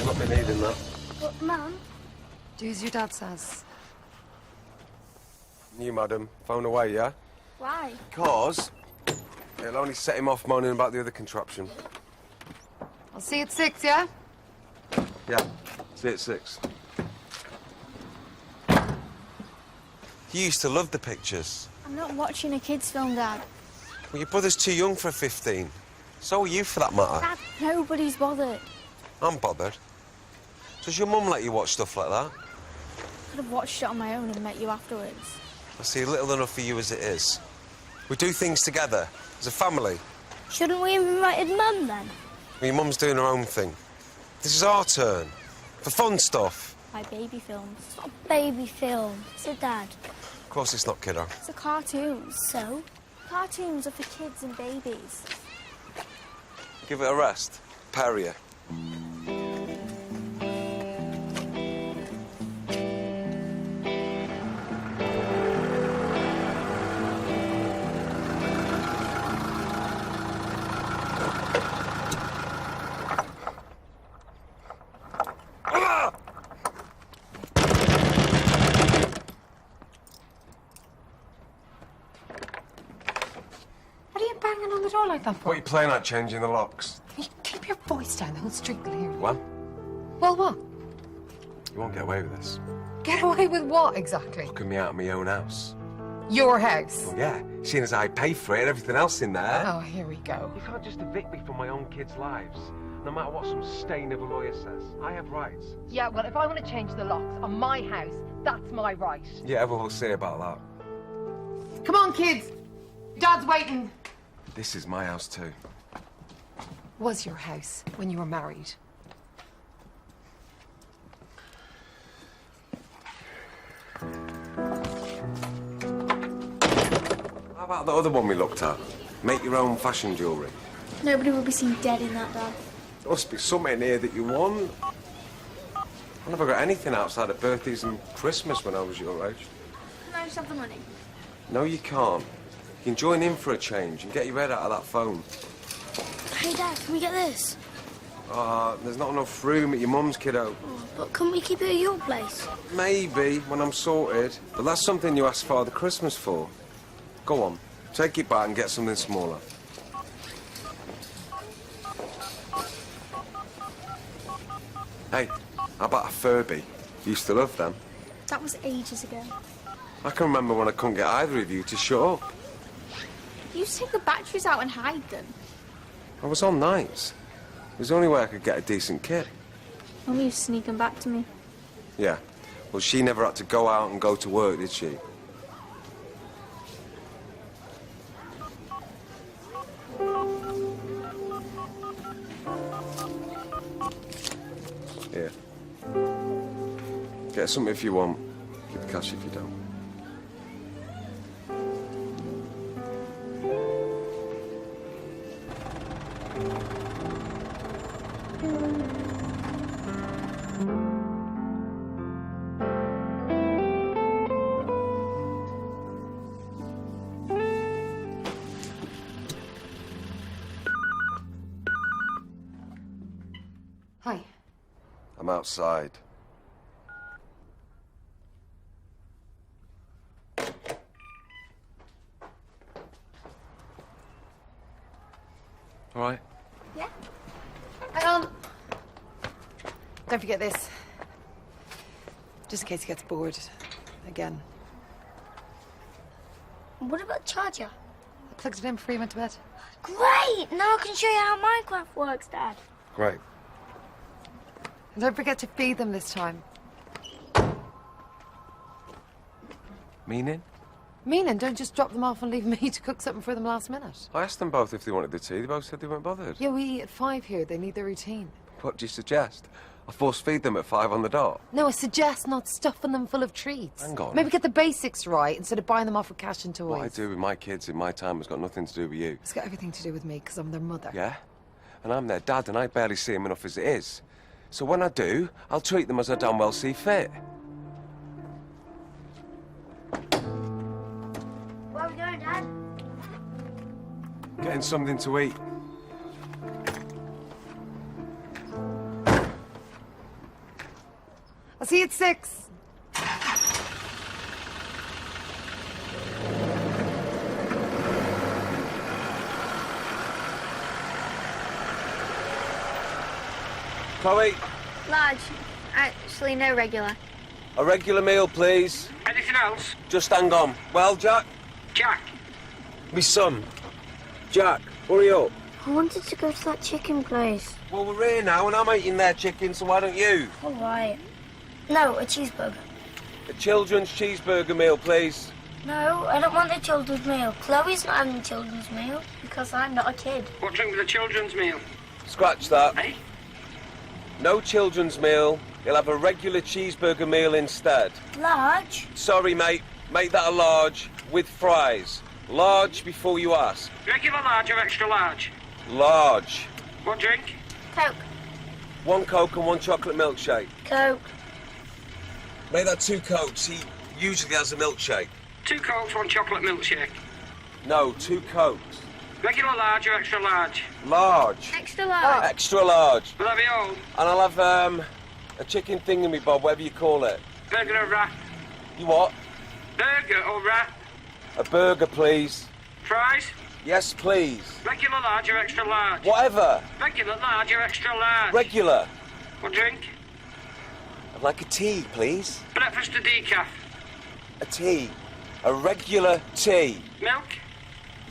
not been needing that. But, Mum... Do as your dad says. You, madam, phone away, yeah? Why? Because it'll only set him off moaning about the other contraption. I'll see you at 6, yeah? Yeah, see you at 6. You used to love the pictures. I'm not watching a kid's film, Dad. Well, your brother's too young for a 15. So are you, for that matter. Dad, nobody's bothered. I'm bothered. Does your mum let you watch stuff like that? I could have watched it on my own and met you afterwards. I see little enough for you as it is. We do things together, as a family. Shouldn't we have invited Mum, then? Well, your mum's doing her own thing. This is our turn. For fun stuff. My baby films. It's not a baby film. It's a Dad. Of course it's not, kiddo. It's a cartoon. So? Cartoons are for kids and babies. Give it a rest. Pair of you. What are you banging on the door like that for? What are you playing at, changing the locks? You keep your voice down, the whole street will hear you. What? Well, what? You won't get away with this. Get away with what, exactly? Looking me out of my own house. Your house? Well, yeah, seeing as I pay for it and everything else in there. Oh, here we go. You can't just evict me from my own kids' lives, no matter what some stain of a lawyer says. I have rights. Yeah, well, if I want to change the locks on my house, that's my right. Yeah, well, we'll see about that. Come on, kids. Dad's waiting. This is my house, too. Was your house when you were married? How about the other one we looked at? Make your own fashion jewellery. Nobody will be seen dead in that, Dad. There must be something here that you want. I never got anything outside of birthdays and Christmas when I was your age. Can I just have the money? No, you can't. You can join in for a change and get your head out of that phone. Hey, Dad, can we get this? There's not enough room at your mum's, kiddo. Oh, but can we keep it at your place? Maybe, when I'm sorted. But that's something you asked Father Christmas for. Go on, take it back and get something smaller. Hey, how about a Furby? You used to love them. That was ages ago. I can remember when I couldn't get either of you to shut up. You used to take the batteries out and hide them. I was on nights. It was the only way I could get a decent kit. Mum used to sneak them back to me. Yeah. Well, she never had to go out and go to work, did she? Here. Get something if you want. Give the cash if you don't. Hi. I'm outside. All right. Yeah? Hang on. Don't forget this. Just in case he gets bored again. What about the charger? I plugged it in before he went to bed. Great! Now I can show you how Minecraft works, Dad. Great. And don't forget to feed them this time. Meaning? Meaning, don't just drop them off and leave me to cook something for them last minute. I asked them both if they wanted the tea. They both said they weren't bothered. Yeah, we eat at 5 here. They need their routine. What do you suggest? I force feed them at 5 on the dot. No, I suggest not stuffing them full of treats. Hang on. Maybe get the basics right instead of buying them off with cash and toys. What I do with my kids in my time has got nothing to do with you. It's got everything to do with me because I'm their mother. Yeah? And I'm their dad and I barely see them enough as it is. So when I do, I'll treat them as I damn well see fit. Where are we going, Dad? Getting something to eat. I'll see you at 6. Chloe, Large. Actually, no regular. a regular meal, please. Anything else? Just hang on. Well, Jack? Jack. Me son. Jack, hurry up. I wanted to go to that chicken place. Well, we're here now, and I'm eating their chicken, so why don't you? All right. No, a cheeseburger. A children's cheeseburger meal, please. No, I don't want the children's meal. Chloe's not having the children's meal because I'm not a kid. What's wrong with the children's meal? Scratch that. Eh? No children's meal. You'll have a regular cheeseburger meal instead. Large? Sorry, mate. Make that a large with fries. Large before you ask. Regular large or extra large? Large. What drink? Coke. 1 Coke and 1 chocolate milkshake. Coke. Make that 2 Cokes. He usually has a milkshake. 2 Cokes, 1 chocolate milkshake. No, 2 Cokes. Regular large or extra large? Large. Extra large. Extra large. Will that be all? And I'll have a chicken thingamy-bob, whatever you call it. Burger or wrap? You what? Burger or wrap? A burger, please. Fries? Yes, please. Regular large or extra large? Whatever. Regular large or extra large? Regular. What drink? I'd like a tea, please. Breakfast or decaf? A tea. A regular tea. Milk?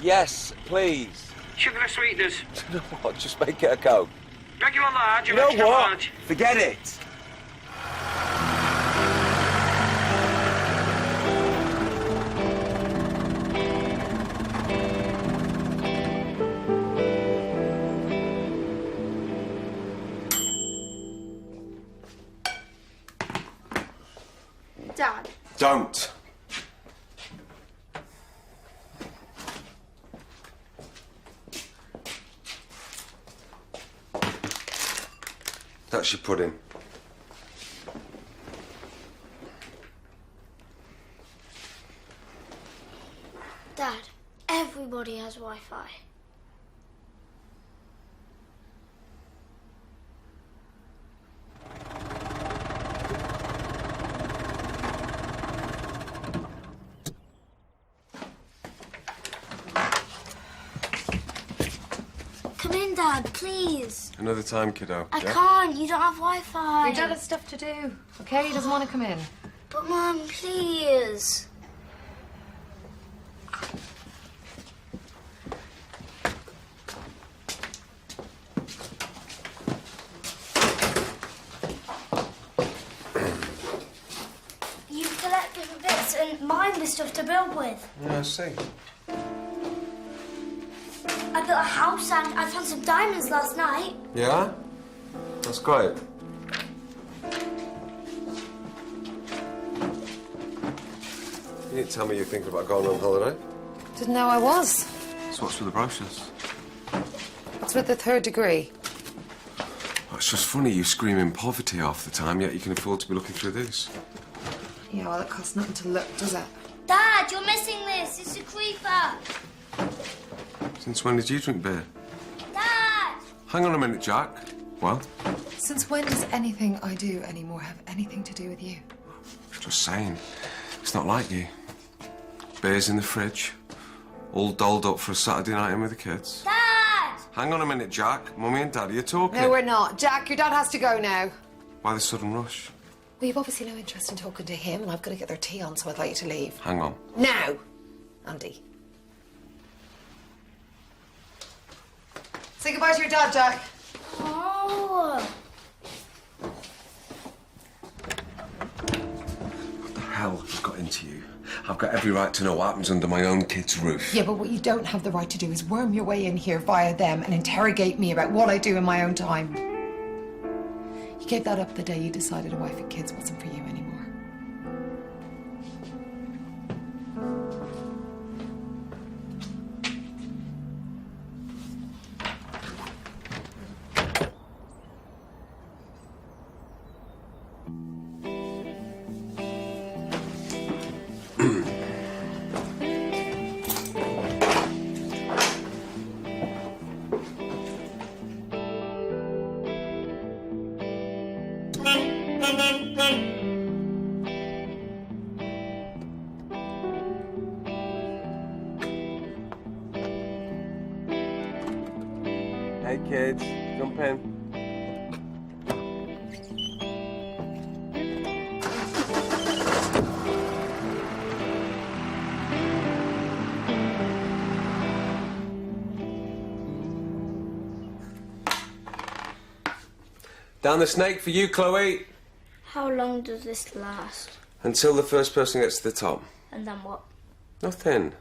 Yes, please. Sugar or sweeteners? You know what? Just make it a Coke. Regular large or You know extra what? large? Forget it. Dad. Don't. That's your pudding. Dad, everybody has Wi-Fi. Come in, Dad, please. Another time, kiddo. I yeah? can't. You don't have Wi-Fi. Your dad has stuff to do, okay? He doesn't want to come in. But, Mum, please. You collect different bits, and mine was stuff to build with. Yeah, I see. I built a house and I found some diamonds last night. Yeah? That's great. You didn't tell me you're thinking about going on holiday. Didn't know I was. So what's with the brochures? What's with the 3rd degree? Oh, it's just funny you screaming poverty half the time, yet you can afford to be looking through this. Yeah, well, it costs nothing to look, does it? Dad, you're missing this. It's a creeper. Since when did you drink beer? Dad! Hang on a minute, Jack. Well, Since when does anything I do anymore have anything to do with you? just saying. It's not like you. Beer's in the fridge. All dolled up for a Saturday night in with the kids. Dad! Hang on a minute, Jack. Mummy and Daddy are talking. No, we're not. Jack, your dad has to go now. Why the sudden rush? Well, you've obviously no interest in talking to him, and I've got to get their tea on, so I'd like you to leave. Hang on. Now, Andy. Say goodbye to your dad, Jack. Oh. What the hell has got into you? I've got every right to know what happens under my own kid's roof. Yeah, but what you don't have the right to do is worm your way in here via them and interrogate me about what I do in my own time. You gave that up the day you decided a wife and kids wasn't for you anymore. Thank you. Jump in. Down the snake for you, Chloe. How long does this last? Until the first person gets to the top. And then what? Nothing.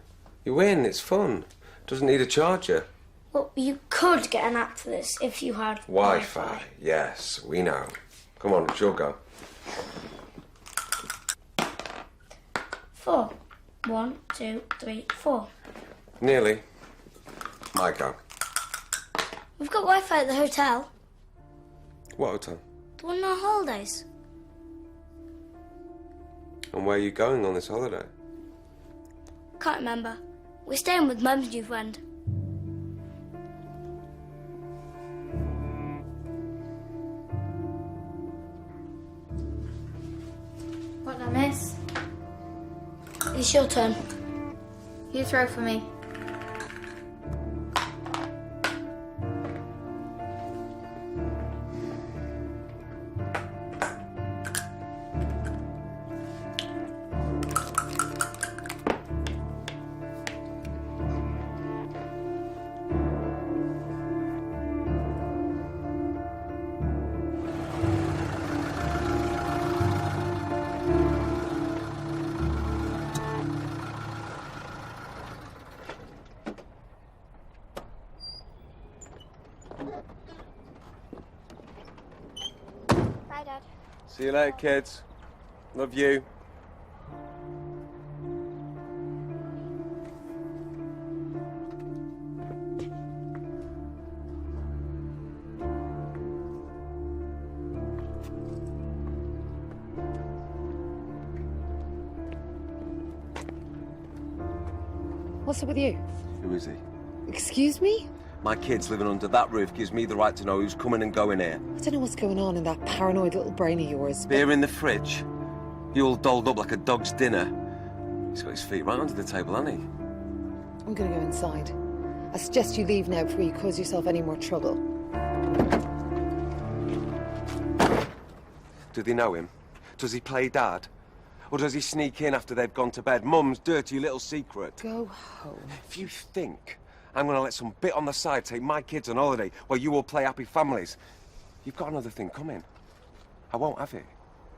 You win, it's fun. Doesn't need a charger. Well, you could get an app for this if you had Wi-Fi. Yes, we know. Come on, it's your go. 4. 1, 2, 3, 4. Nearly. My go. We've got Wi-Fi at the hotel. What hotel? The one on our holidays. And where are you going on this holiday? Can't remember. We're staying with Mum's new friend. What did I miss? It's your turn. You throw for me. Bye, Dad. See you later, kids. Love you. What's up with you? Who is he? Excuse me? My kids living under that roof gives me the right to know who's coming and going here. I don't know what's going on in that paranoid little brain of yours. Beer in the fridge. You all dolled up like a dog's dinner. He's got his feet right under the table, hasn't he? I'm gonna go inside. I suggest you leave now before you cause yourself any more trouble. Do they know him? Does he play dad? Or does he sneak in after they've gone to bed? Mum's dirty little secret. Go home. If you think I'm going to let some bit on the side take my kids on holiday while you all play happy families, you've got another thing coming. I won't have it.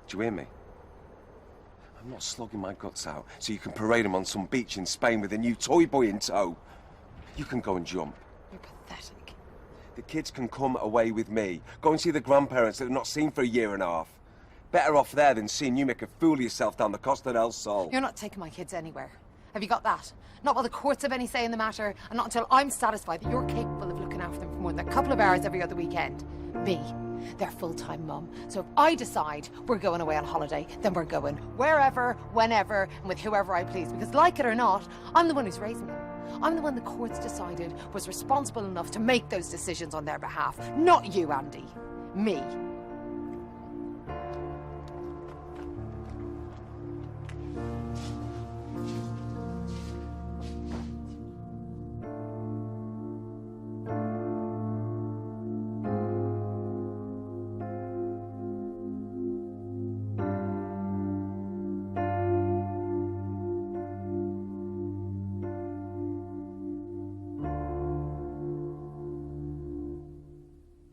Do you hear me? I'm not slogging my guts out so you can parade them on some beach in Spain with a new toy boy in tow. You can go and jump. You're pathetic. The kids can come away with me. Go and see the grandparents that they've not seen for a year and a half. Better off there than seeing you make a fool of yourself down the Costa del Sol. You're not taking my kids anywhere. Have you got that? Not while the courts have any say in the matter, and not until I'm satisfied that you're capable of looking after them for more than a couple of hours every other weekend. Me, their full-time mum. So if I decide we're going away on holiday, then we're going wherever, whenever, and with whoever I please. Because like it or not, I'm the one who's raising them. I'm the one the courts decided was responsible enough to make those decisions on their behalf. Not you, Andy. Me.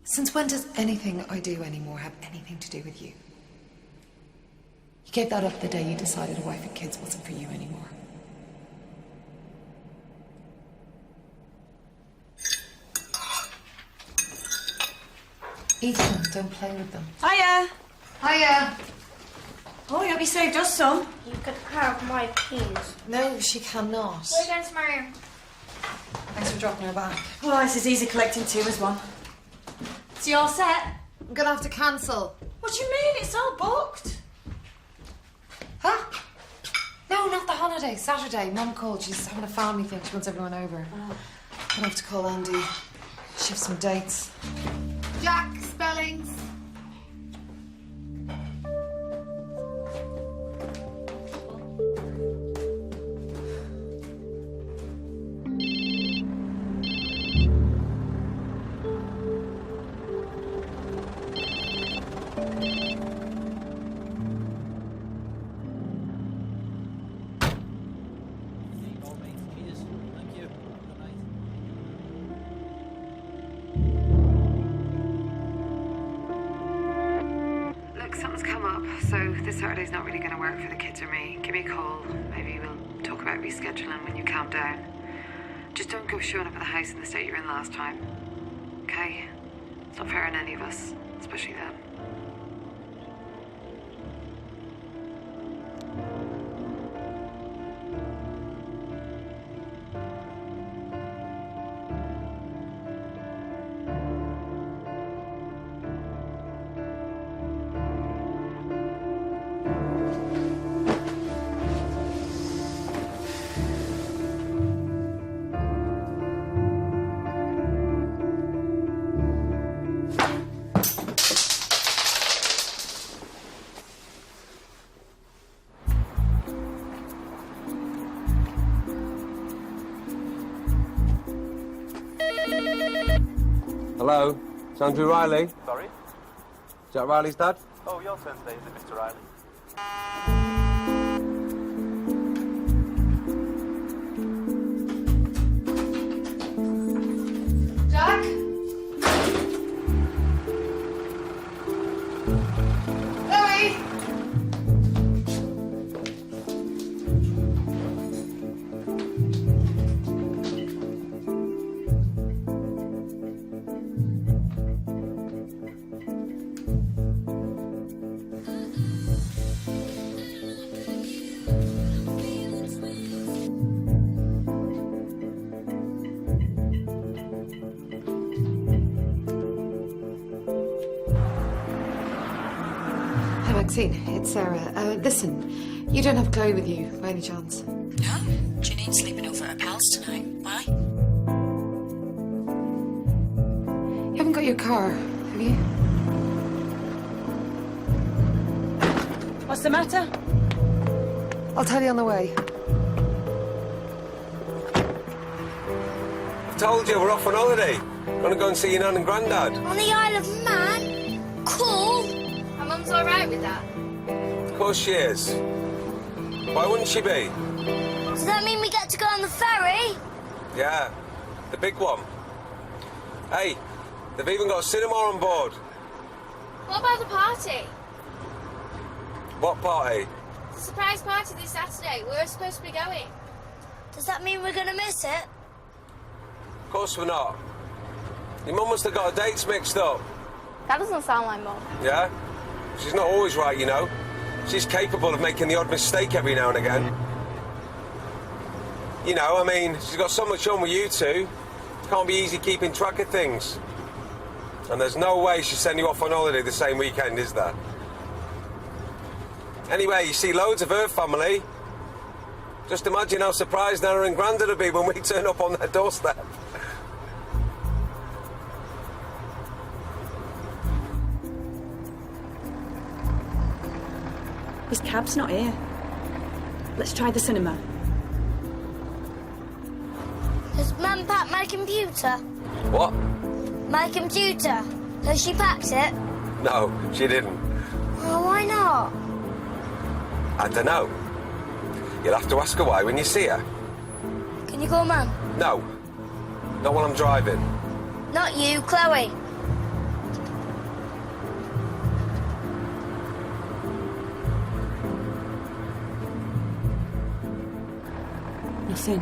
Since when does anything I do anymore have anything to do with you? You gave that up the day you decided a wife and kids wasn't for you anymore. Eat them, don't play with them. Hiya! Hiya! Oh, you hope you saved us some. You could have my keys. No, she cannot. We're going to marry him. Thanks for dropping her back. Well, it's as easy collecting two as one. So you all set? I'm gonna have to cancel. What do you mean? It's all booked. Huh? No, not the holiday. Saturday. Mum called. She's having a family thing. She wants everyone over. I'm gonna have to call Andy. Shift some dates. Jack, spellings. Look, something's come up, so this Saturday's not really going to work for the kids or me. Give me a call. Maybe we'll talk about rescheduling when you calm down. Just don't go showing up at the house in the state you were in last time. Okay? It's not fair on any of us, especially them. Hello? It's Andrew Riley. Is Sorry? that Riley's dad? Oh, your turn today, is it, Mr. Riley? Jack? Chloe? Hi, Maxine. It's Sarah. Listen, you don't have Chloe with you, by any chance? No? Janine's sleeping over at her pals tonight. Why? You haven't got your car, have you? What's the matter? I'll tell you on the way. I told you, we're off on holiday. Gonna go and see your nan and granddad. On the Isle of Man? Cool. My mum's all right with that. Of course she is. Why wouldn't she be? Does that mean we get to go on the ferry? Yeah, the big one. Hey, they've even got a cinema on board. What about the party? What party? The surprise party this Saturday. We were supposed to be going. Does that mean we're going to miss it? Of course we're not. Your mum must have got her dates mixed up. That doesn't sound like Mum. Yeah? She's not always right, you know. She's capable of making the odd mistake every now and again. You know, I mean, she's got so much on with you two. It can't be easy keeping track of things. And there's no way she'll send you off on holiday the same weekend, is there? Anyway, you see loads of her family. Just imagine how surprised Nana and Grandad will be when we turn up on their doorstep. His cab's not here. Let's try the cinema. Has Mum packed my computer? What? My computer. Has she packed it? No, she didn't. Oh, why not? I don't know. You'll have to ask her why when you see her. Can you call Mum? No. Not while I'm driving. Not you, Chloe. Nothing.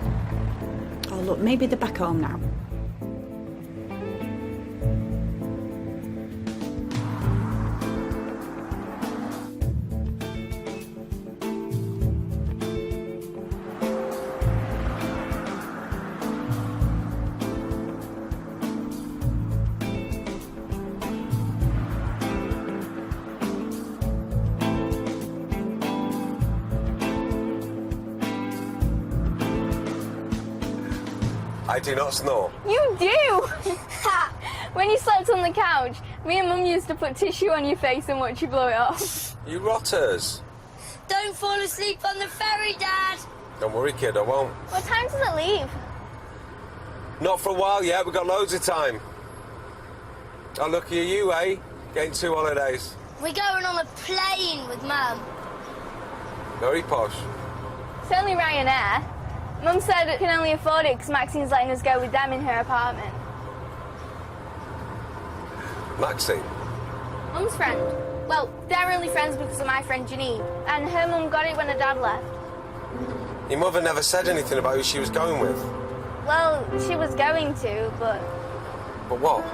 Oh, look, maybe they're back home now. I do not snore. You do! When you slept on the couch, me and Mum used to put tissue on your face and watch you blow it off. You rotters. Don't fall asleep on the ferry, Dad. Don't worry, kid, I won't. What time does it leave? Not for a while yet, we've got loads of time. How lucky are you, eh? Getting 2 holidays. We're going on a plane with Mum. Very posh. It's only Ryanair. Mum said it can only afford it because Maxine's letting us go with them in her apartment. Maxine? Mum's friend. Well, they're only friends because of my friend Janine. And her mum got it when her dad left. Your mother never said anything about who she was going with. Well, she was going to, but... But what?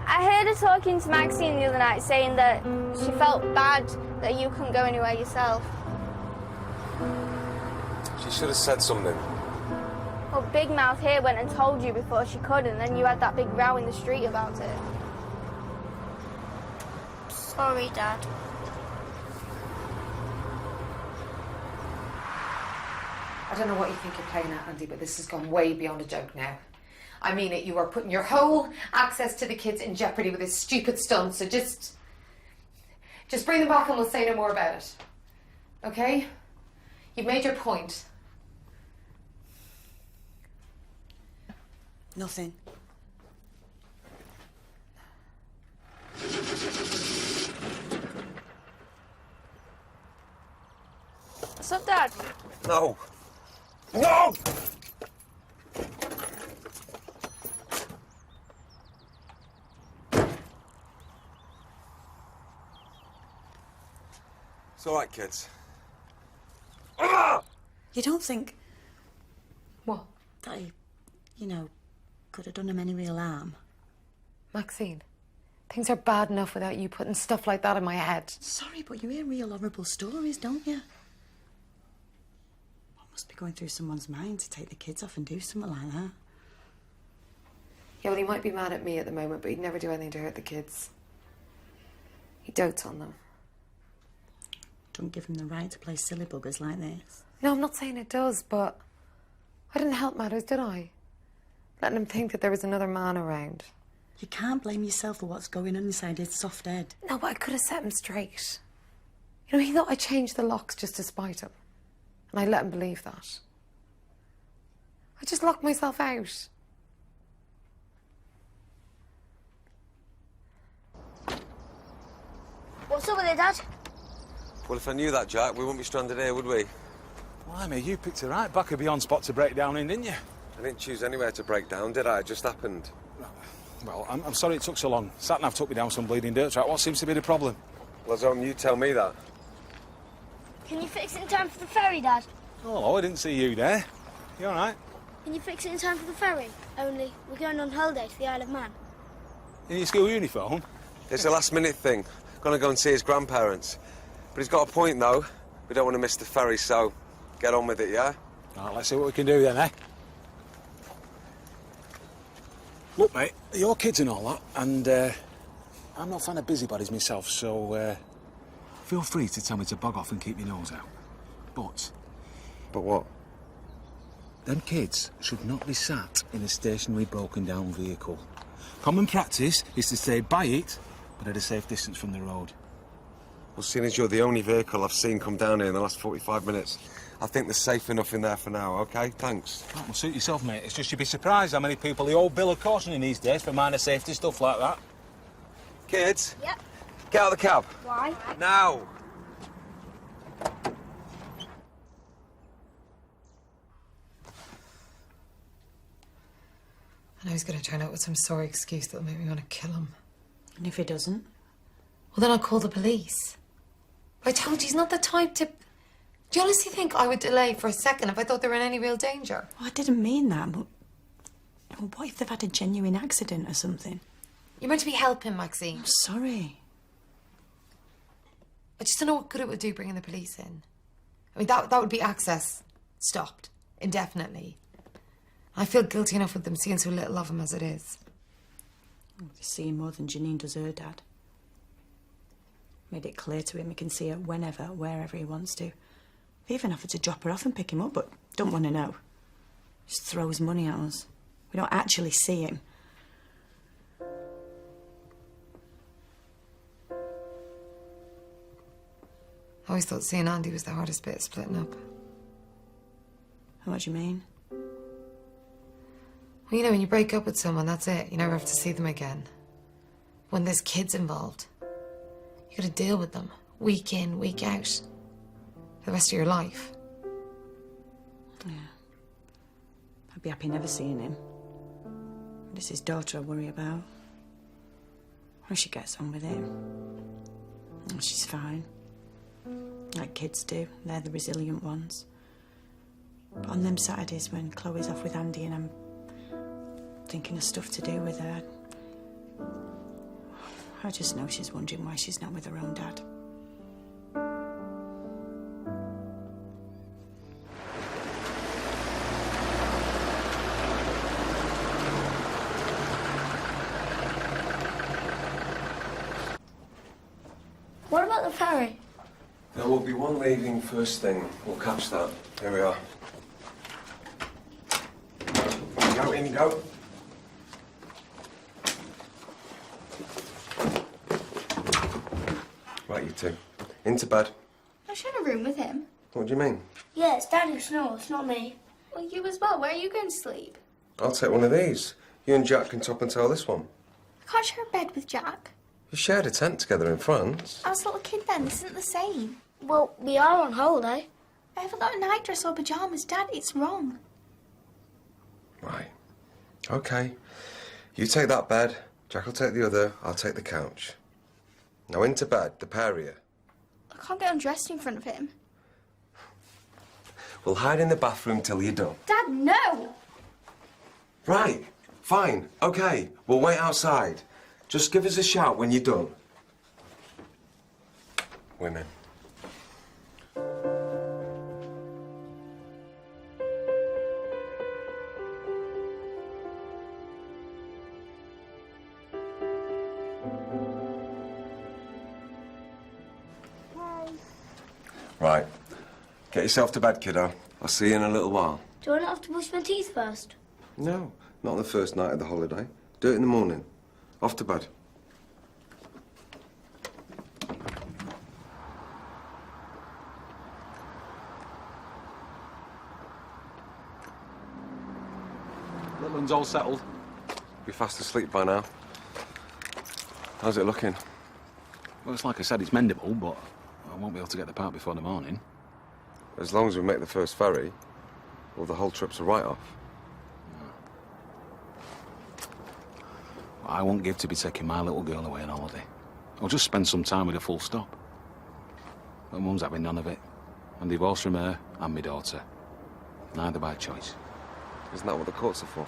I heard her talking to Maxine the other night saying that she felt bad that you couldn't go anywhere yourself. She should have said something. Well, Big Mouth here went and told you before she could, and then you had that big row in the street about it. Sorry, Dad. I don't know what you think you're playing at, Andy, but this has gone way beyond a joke now. I mean it, you are putting your whole access to the kids in jeopardy with this stupid stunt, so just bring them back and we'll say no more about it. Okay? You've made your point. Nothing. What's up, Dad? No. No! It's all right, kids. You don't think What? that he, could have done him any real harm? Maxine, things are bad enough without you putting stuff like that in my head. Sorry, but you hear real horrible stories, don't you? What must be going through someone's mind to take the kids off and do something like that? Yeah, well, he might be mad at me at the moment, but he'd never do anything to hurt the kids. He dotes on them. Don't give him the right to play silly buggers like this. No, I'm not saying it does, but I didn't help matters, did I? Letting him think that there was another man around. You can't blame yourself for what's going on inside his soft head. No, but I could have set him straight. You know, he thought I changed the locks just to spite him. And I let him believe that. I just locked myself out. What's up with it, Dad? Well, if I knew that, Jack, we wouldn't be stranded here, would we? Blimey, you picked the right backer beyond spot to break down in, didn't you? I didn't choose anywhere to break down, did I? It just happened. Well, I'm sorry it took so long. Sat-nav took me down some bleeding dirt track. What seems to be the problem? Well, Zone, you tell me that. Can you fix it in time for the ferry, Dad? Oh, I didn't see you there. You all right? Can you fix it in time for the ferry? Only, we're going on holiday to the Isle of Man. In your school uniform? It's a last-minute thing. Gonna go and see his grandparents. But he's got a point, though. We don't want to miss the ferry, so get on with it, yeah? All right, let's see what we can do then, eh? Look, mate, your kids and all that, and I'm not a fan of busybodies myself, so feel free to tell me to bog off and keep your nose out. But what? them kids should not be sat in a stationary, broken-down vehicle. Common practice is to stay by it, but at a safe distance from the road. Well, seeing as you're the only vehicle I've seen come down here in the last 45 minutes, I think they're safe enough in there for now, OK? Thanks. That will suit yourself, mate. It's just you'd be surprised how many people the old bill of cautioning these days for minor safety stuff like that. Kids? Yep. Get out of the cab. Why? Now! I know he's going to turn up with some sorry excuse that'll make me want to kill him. And if he doesn't? Well, then I'll call the police. I told you, he's not the type to... Do you honestly think I would delay for a second if I thought they were in any real danger? Oh, I didn't mean that, but... Well, what if they've had a genuine accident or something? You're meant to be helping, Maxine. I'm sorry. I just don't know what good it would do bringing the police in. I mean, that would be access stopped indefinitely. I feel guilty enough with them seeing so little of him as it is. Oh, he's seeing more than Janine does her dad. Made it clear to him he can see her whenever, wherever he wants to. They even offered to drop her off and pick him up, but don't want to know. Just throws money at us. We don't actually see him. I always thought seeing Andy was the hardest bit of splitting up. What do you mean? Well, you know, when you break up with someone, that's it. You never have to see them again. when there's kids involved. You gotta deal with them, week in, week out, for the rest of your life. Yeah. I'd be happy never seeing him. It's his daughter I worry about. How she gets on with him. Oh, she's fine. Like kids do. They're the resilient ones. But on them Saturdays when Chloe's off with Andy and I'm thinking of stuff to do with her, I just know she's wondering why she's not with her own dad. What about the ferry? There will be one leaving first thing. We'll catch that. Here we are. In you go. Right, you two. Into bed. I share a room with him. What do you mean? Yeah, it's Dad who snores, not me. Well, you as well. Where are you going to sleep? I'll take one of these. You and Jack can top and tail this one. I can't share a bed with Jack. You shared a tent together in France. I was a little kid then. This isn't the same. Well, we are on holiday. I haven't got a nightdress or pyjamas, Dad. It's wrong. Right. Okay. You take that bed, Jack will take the other, I'll take the couch. Now into bed, the pair of you. I can't get undressed in front of him. We'll hide in the bathroom till you're done. Dad, no! Right. Fine. Okay. We'll wait outside. Just give us a shout when you're done. Women. Right. Get yourself to bed, kiddo. I'll see you in a little while. Do I not have to brush my teeth first? No, not the first night of the holiday. Do it in the morning. Off to bed. Little one's all settled. Be fast asleep by now. How's it looking? Well, it's like I said, it's mendable, but I won't be able to get the part before the morning. As long as we make the first ferry, well, the whole trip's a write-off. I won't give to be taking my little girl away on holiday. I'll just spend some time with her full stop. But Mum's having none of it. I'm divorced from her and my daughter. Neither by choice. Isn't that what the courts are for?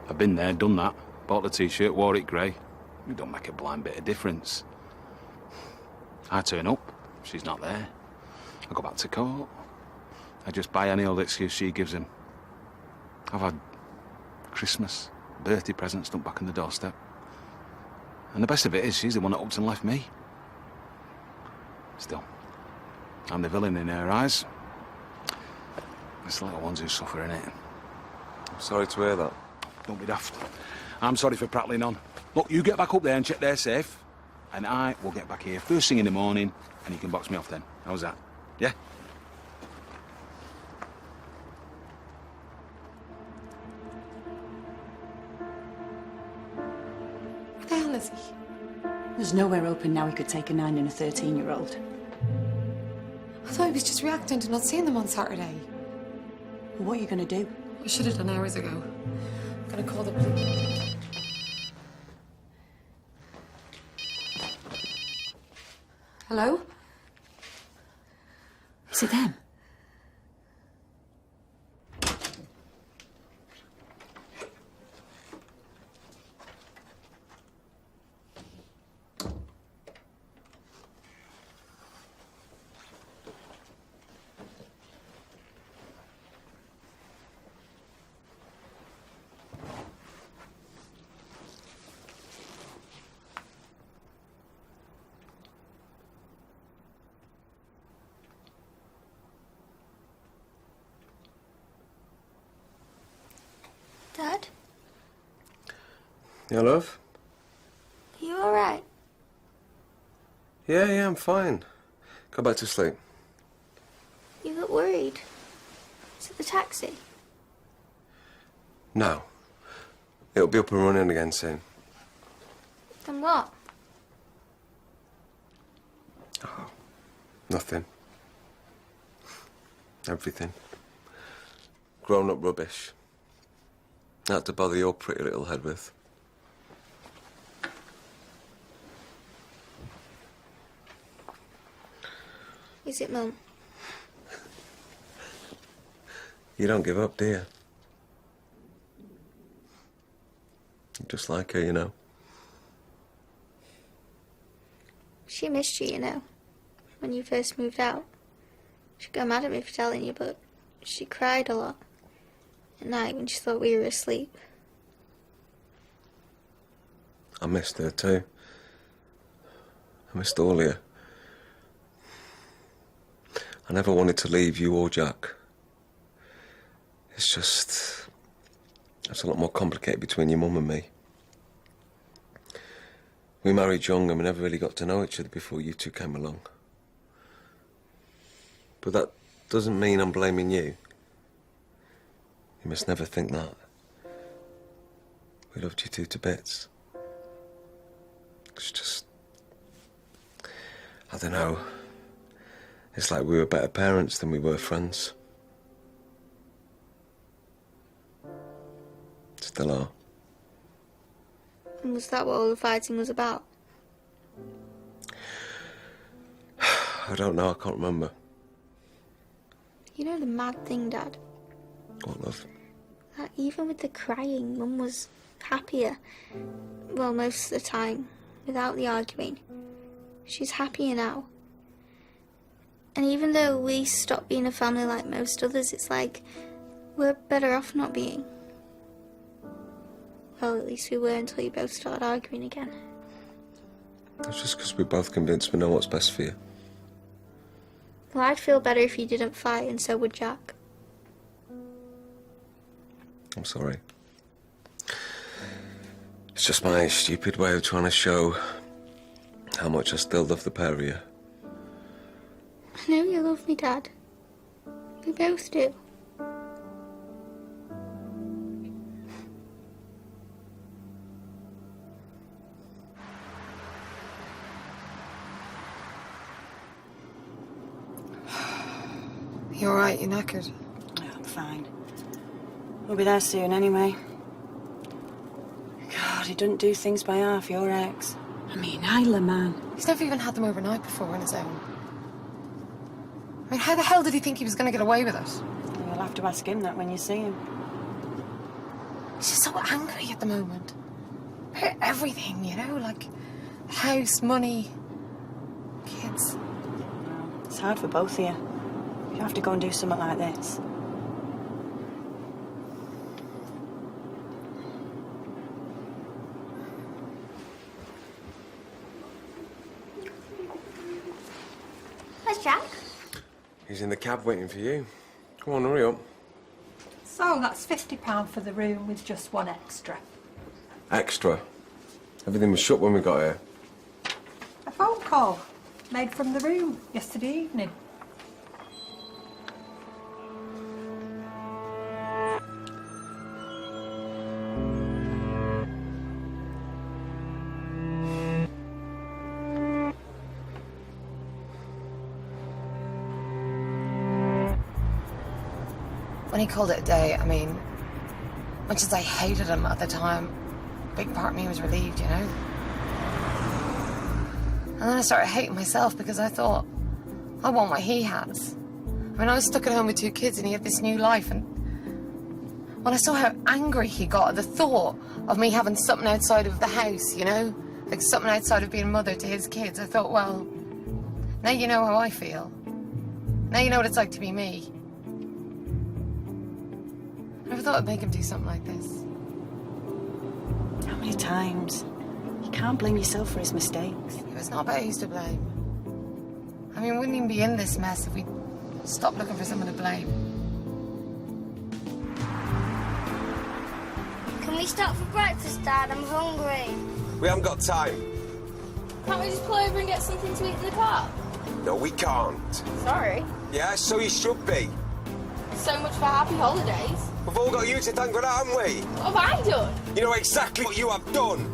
I've been there, done that. Bought the T-shirt, wore it grey. It don't make a blind bit of difference. I turn up, she's not there. I go back to court. I just buy any old excuse she gives him. I've had Christmas, birthday presents stuck back on the doorstep. And the best of it is, she's the one that upped and left me. Still, I'm the villain in her eyes. It's the little ones who suffer in it. I'm sorry to hear that. Don't be daft. I'm sorry for prattling on. Look, you get back up there and check they're safe, and I will get back here first thing in the morning, and you can box me off then. How's that? Yeah? Where the hell is he? There's nowhere open now he could take a 9 and a 13-year-old. I thought he was just reacting to not seeing them on Saturday. What are you going to do? We should have done hours ago. I'm gonna call the police. Hello? Is it them? Dad, Yeah, love? are you all right? Yeah, I'm fine. Go back to sleep. You look worried. Is it the taxi? No. It'll be up and running again soon. And what? Oh, nothing. Everything. Grown-up rubbish. Not to bother your pretty little head with. Is it, Mum? You don't give up, do you? You're just like her, you know. She missed you, you know, when you first moved out. She got mad at me for telling you, but she cried a lot at night when she thought we were asleep. I missed her too. I missed all of you. I never wanted to leave you or Jack. It's just... it's a lot more complicated between your mum and me. We married young and we never really got to know each other before you two came along. But that doesn't mean I'm blaming you. You must never think that. We loved you two to bits. It's just... I don't know. It's like we were better parents than we were friends. Still are. And was that what all the fighting was about? I don't know, I can't remember. You know the mad thing, Dad? What, love? That even with the crying, Mum was happier. Well, most of the time, without the arguing. She's happier now. And even though we stopped being a family like most others, it's like we're better off not being. Well, at least we were until you both started arguing again. That's just because we're both convinced we know what's best for you. Well, I'd feel better if you didn't fight, and so would Jack. I'm sorry. It's just my stupid way of trying to show how much I still love the pair of you. I know you love me, Dad. We both do. You all right? You knackered? Yeah, I'm fine. We'll be there soon anyway. God, he doesn't do things by half, your ex. I mean, Isla, man. He's never even had them overnight before on his own. I mean, how the hell did he think he was going to get away with it? You'll have to ask him that when you see him. He's just so angry at the moment. About everything, you know, like house, money, kids. It's hard for both of you. You have to go and do something like this. Where's Jack? He's in the cab waiting for you. Come on, hurry up. So that's £50 for the room with just one extra. Extra. Everything was shut when we got here. A phone call made from the room yesterday evening. When he called it a day, I mean, much as I hated him at the time, a big part of me was relieved, you know? And then I started hating myself because I thought, I want what he has. I mean, I was stuck at home with 2 kids and he had this new life, and when I saw how angry he got at the thought of me having something outside of the house, you know? Like something outside of being a mother to his kids, I thought, well, now you know how I feel. Now you know what it's like to be me. I never thought I'd make him do something like this. How many times? You can't blame yourself for his mistakes. It was not about who's to blame. I mean, we wouldn't even be in this mess if we stopped looking for someone to blame. Can we stop for breakfast, Dad? I'm hungry. We haven't got time. Can't we just pull over and get something to eat in the car? No, we can't. Sorry. Yeah, so you should be. So much for happy holidays. We've all got you to thank for that, haven't we? What have I done? You know exactly what you have done.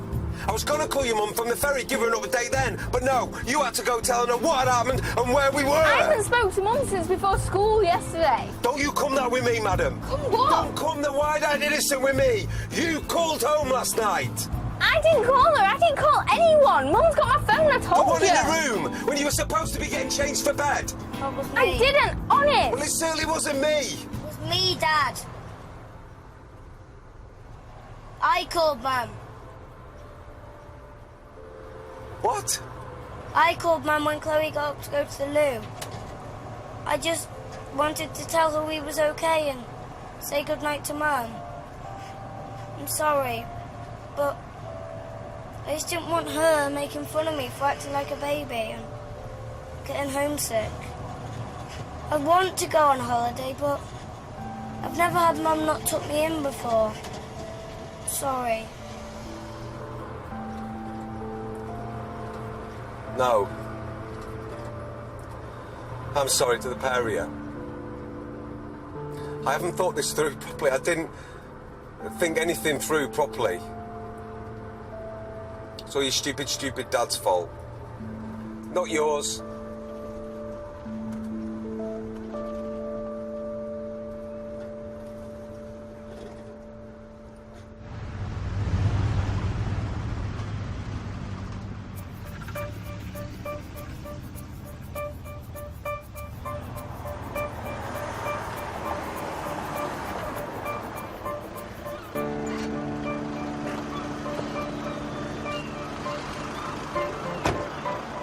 I was gonna call your mum from the ferry, give her an update then. But no, you had to go telling her what had happened and where we were. I haven't spoke to Mum since before school yesterday. Don't you come that with me, madam. Come what? Don't come the wide-eyed innocent with me. You called home last night. I didn't call her. I didn't call anyone. Mum's got my phone. I The told one you. in the room when you were supposed to be getting changed for bed. That was me. I didn't. Honest. Well, it certainly wasn't me. It was me, Dad. I called Mum. What? I called Mum when Chloe got up to go to the loo. I just wanted to tell her we was okay and say goodnight to Mum. I'm sorry, but I just didn't want her making fun of me for acting like a baby and getting homesick. I want to go on holiday, but I've never had Mum not took me in before. Sorry. No. I'm sorry to the pair of you. I haven't thought this through properly. I didn't think anything through properly. It's all your stupid dad's fault. Not yours.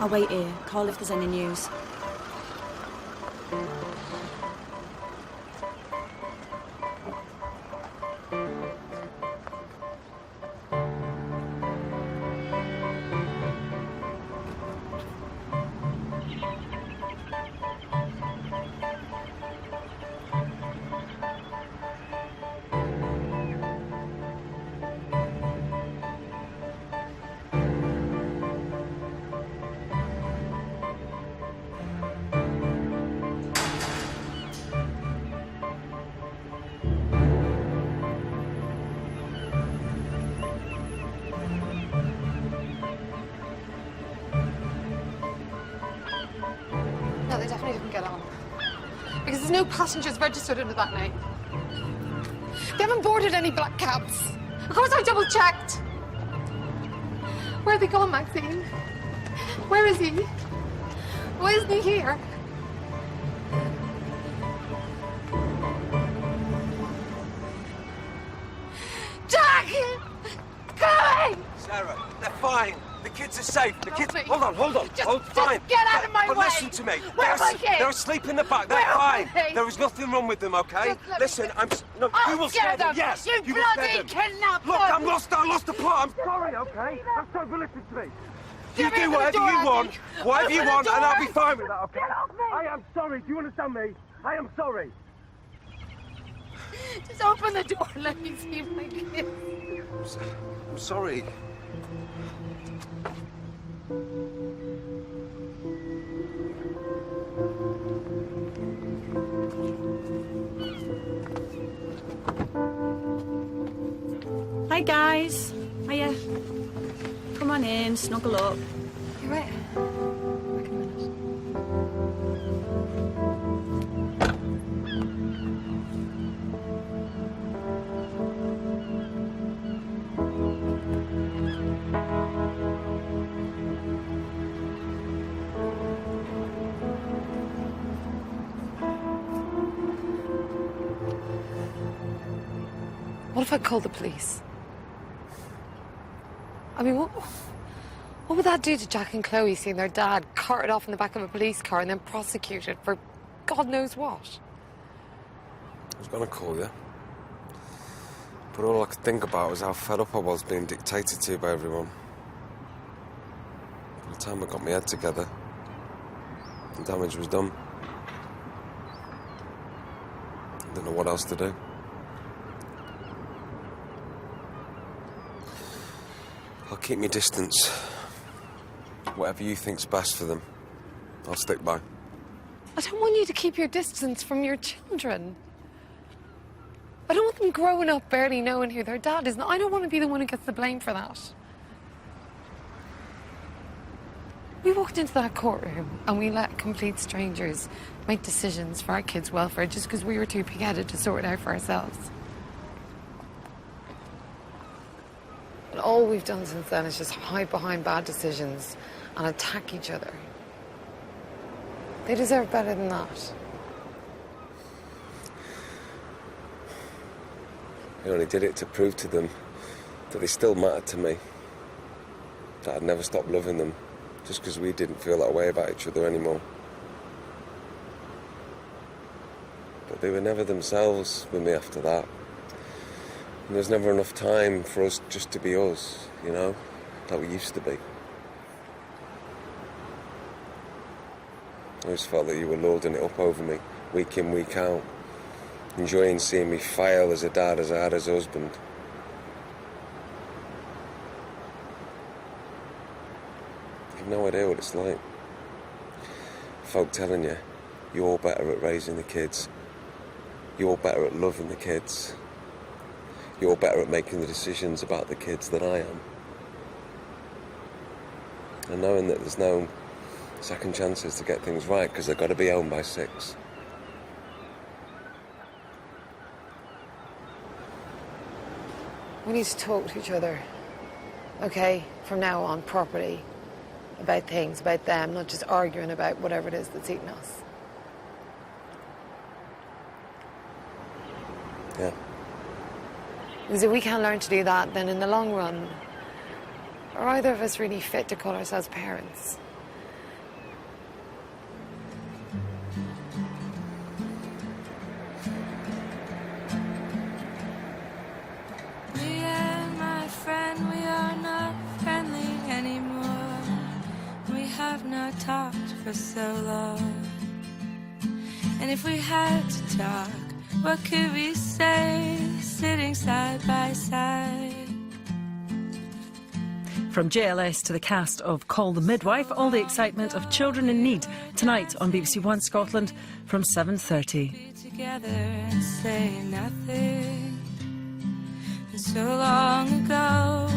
I'll wait here. Call if there's any news. No, they definitely didn't get on. Because there's no passengers registered under that name. They haven't boarded any black cabs. Of course I double-checked. Where are they gone, Maxine? Where is he? Why isn't he here? Jack! Chloe! Sarah, they're fine. The kids are safe. The kids. Please. Hold on. Just Fine. get out of my but way. listen to me. Where are my kids? They're asleep in the back. They're Where are fine. they? There is nothing wrong with them, okay? Just let me Listen, get- No, I'll you will scare scare them. them. Yes, You will scare bloody them. kidnapper. Look, I lost the plot. I'm sorry, okay? I'm sorry, but listen to me. You Get me do out the whatever door, you want, Andy. whatever you Open the want, and I'll be door. fine with that, okay? Get off me. I am sorry. Do you understand me? I am sorry. Just open the door and let me see my kids. I'm sorry. Hi, guys. Hiya. Come on in, snuggle up. You're right. What if I called the police? I mean, what would that do to Jack and Chloe seeing their dad carted off in the back of a police car and then prosecuted for God knows what? I was gonna call you. But all I could think about was how fed up I was being dictated to by everyone. By the time I got my head together, the damage was done. I didn't know what else to do. I'll keep my distance. Whatever you think's best for them, I'll stick by. I don't want you to keep your distance from your children. I don't want them growing up barely knowing who their dad is. I don't want to be the one who gets the blame for that. We walked into that courtroom and we let complete strangers make decisions for our kids' welfare just because we were too pig-headed to sort it out for ourselves. And all we've done since then is just hide behind bad decisions and attack each other. They deserve better than that. I only did it to prove to them that they still mattered to me. That I'd never stop loving them just because we didn't feel that way about each other anymore. But they were never themselves with me after that. And there's never enough time for us just to be us, you know, like we used to be. I always felt that you were lording it up over me, week in, week out, enjoying seeing me fail as a dad as I had as a husband. You've no idea what it's like. Folk telling you, you're better at raising the kids. You're better at loving the kids. You're better at making the decisions about the kids than I am. And knowing that there's no second chances to get things right because they've got to be home by 6. We need to talk to each other, okay? From now on, properly. About things, about them, not just arguing about whatever it is that's eating us. Yeah. Because if we can't learn to do that, then in the long run, are either of us really fit to call ourselves parents? Me and my friend, we are not friendly anymore. We have not talked for so long. And if we had to talk, what could we say, sitting side by side? From JLS to the cast of Call the Midwife, all the excitement of Children in Need tonight on BBC One Scotland from 7:30. Be together and say nothing. And so long ago,